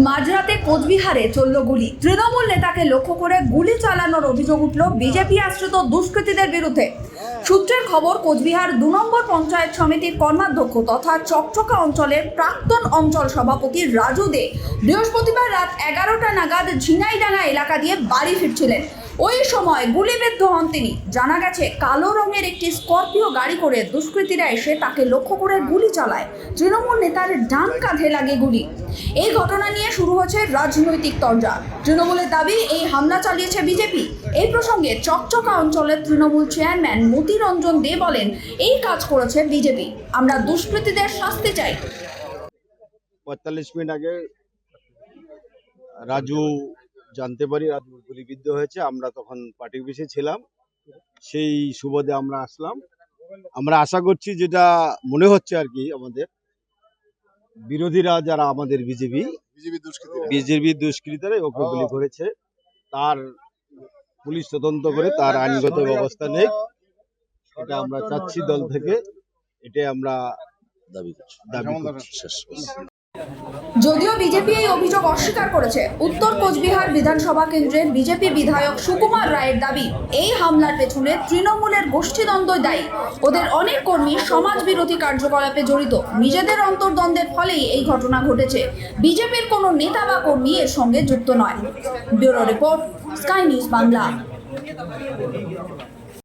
মাঝরাতে কোচবিহারে চলল গুলি। তৃণমূল নেতাকে লক্ষ্য করে গুলি চালানোর অভিযোগ উঠল বিজেপি আশ্রিত দুষ্কৃতীদের বিরুদ্ধে। সূত্রের খবর, কোচবিহার ২ নম্বর পঞ্চায়েত সমিতির কর্মাধ্যক্ষ তথা চকচকা অঞ্চলের প্রাক্তন অঞ্চল সভাপতি রাজু দে বৃহস্পতিবার রাত ১১টা নাগাদ ঝিনাইডাঙ্গা এলাকা দিয়ে বাড়ি ফিরছিলেন। ওই সময় গুলিবিদ্ধ হন তিনি। জানা গেছে, কালো রঙের একটি স্করপিও গাড়ি করে দুষ্কৃতীরা এসে তাকে লক্ষ্য করে গুলি চালায়। তৃণমূল নেতার ডান কাঁধে লাগে গুলি। এই ঘটনা নিয়ে শুরু হয়েছে রাজনৈতিক তরজা। তৃণমূলের দাবি, এই হামলা চালিয়েছে বিজেপি। এই প্রসঙ্গে চকচকা অঞ্চলের তৃণমূল চেয়ারম্যান মতিরঞ্জন দে বলেন, এই কাজ করেছে বিজেপি। আমরা দুষ্কৃতীদের শাস্তি চাই। ৪৫ মিনিট আগে রাজু জানতে পারি রাজু গুলিবিদ্ধ হয়েছে। আমরা তখন পার্টি অফিসে ছিলাম, সেই সুবাদে আমরা আসলাম। আমরা আশা করছি, যেটা মনে হচ্ছে আর কি, আমাদের বিরোধীরা যারা আমাদের বিজেপি দুষ্কৃতীরা ওকে গুলি করেছে, তার পুলিশ তদন্ত করে তার আইনগত ব্যবস্থা নেই, এটা আমরা চাচ্ছি দল থেকে। এটাই আমরা দাবি করছি। যদিও বিজেপি এই অভিযোগ অস্বীকার করেছে। উত্তর কোচবিহার বিধানসভা কেন্দ্রের বিজেপি বিধায়ক সুকুমার রায়ের দাবি, এই হামলার পেছনে তৃণমূলের গোষ্ঠীদ্বন্দ্বই দায়ী। ওদের অনেক কর্মী সমাজ বিরোধী কার্যকলাপে জড়িত। নিজেদের অন্তর্দ্বন্দ্বের ফলেই এই ঘটনা ঘটেছে। বিজেপির কোনো নেতা বা কর্মী এর সঙ্গে যুক্ত নয়। Bureau report, sky news Bangla.